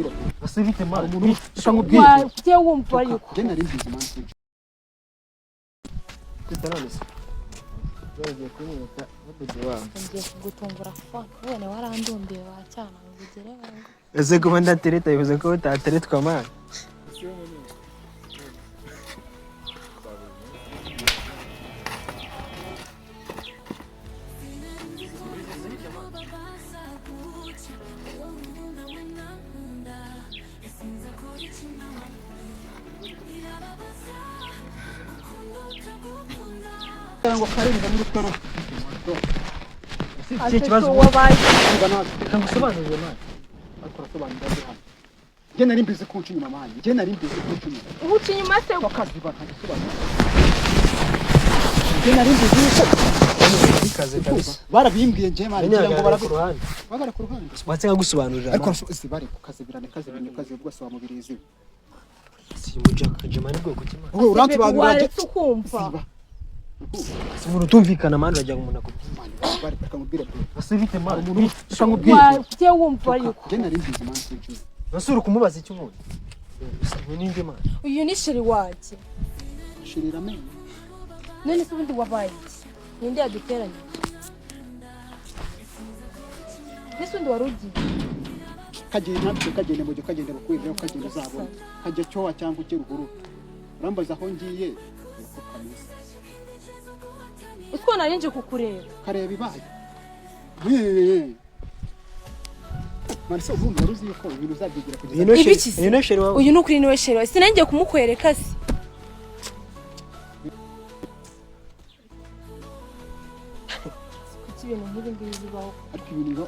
mubwire asibite mara umuntu ukamubwira ujye wumva yuko je nari mbizi man tutarameze bagiye kumwita mududu wawe ngiye kugutungura fa none warandumbiye wacyana ngugere wangu ese ko ndatereta bivuze ko utateretwa mara ngo karenga muri twara iki kibazo wabaye kangusobanurire mara akora sobanura hano je nari mbizi ko ucinyuma man je nari mbizi ko ucinyuma ubuci nyuma se akazi bakagisobanura je nari mbizi ko ikaze kabisa barabimbwiye je man ngira ngo barakuruhande bagara ku ruhande watse ngagusobanurira ariko si bari kukazibirane kazi rwose wamubirizi si mujaka jemani bwo kutima wowe uransobanurira je ukumva umuntu utumvikana mani urajya umuntu akubwira bari bakamubwira asibite mara umuntu ukamubwira ujye wumva yuko je nari mbizi man cy'icyo basura kumubaza icyo umuntu ninde mara uyu ni sheri waje shirira amenyo none se ubundi wabaye ninde yaduteranye nese undi warugiye kagende mujye kagende bakwirira kagende zabona kajya cyo cyangwa ukiruguru urambaza aho ngiye utwo narinje kukureba kareba ibaye Marisa urumva ruzi yuko ibintu uzabyigira kugeza iyo sheri wawe uyu nukuri niwe sheri sinangiye kumukwereka se kuki ibintu nk'ibi ngibi bibaho ariko ibintu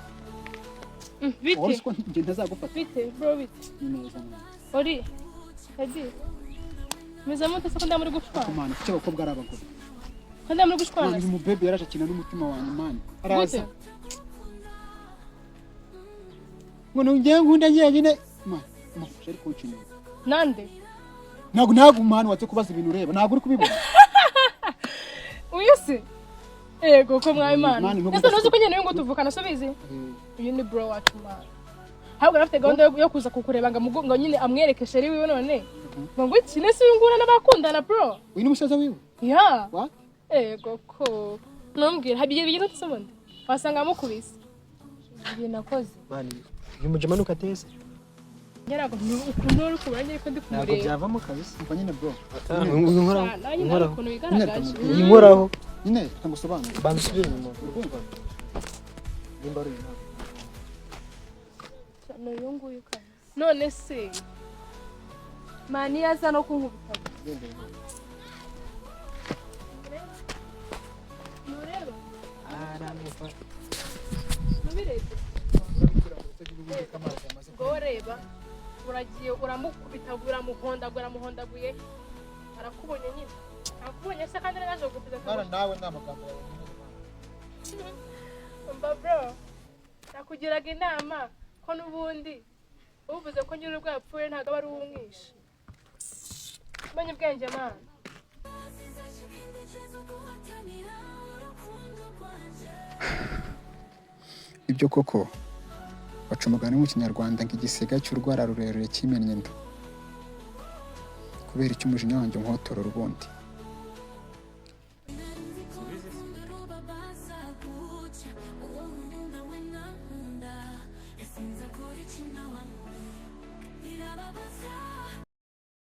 bite wari ko nge ntazagufata bite bro bite neza ori hadi meza mute se ko ndamuri gushwana kumana cyo abakobwa ari abagore ko ndamuri gushwana uyu mubebe yaraje akina n'umutima wanyu man araza ngo ngiye ngunda nyine man mufashe ariko ucinya nande ntabwo umwana watse kubaza ibintu ureba ntabwo uri kubibona uyu se ego ko mwayimana ese nuzi ko nyene ngo tuvukana so bizi uyu ni bro wacu man habwo rafite gahunda yo kuza kukureba ngo nyine amwereke sheri wiwe none ngo iki nese yungura n'abakundana bro uyu ni musaza wiwe ya what ego ko numbwira habiye bigiye tusubundi wasanga amukubise igihe nakoze mani uyu mujama nukatese nyarago ukuntu uri kubanye ko ndi kumureba ntabwo byavamo kabisa umva nyine bro inkoraho ukuntu bigaragaje inkoraho nyine tangusobanura bansubira inyuma urumva nimba ari inama no yunguye kandi none se mani yaza no kunkubita nureba aramufa nubireze ngo reba uragiye uramukubita uramuhondaguye arakubonye nyine akubonye se kandi naje gupita mara nawe namagambo yawe mba bro nakugiraga inama ko nubundi uvuze ko nyiri ubwapfuye ntago ari umwisha menye ubwenge mana ibyo koko baca umugani mu kinyarwanda nk'igisiga cy'urwara rurerure kimennye inda kubera icyo umujinya wanjye nkotorora ubundi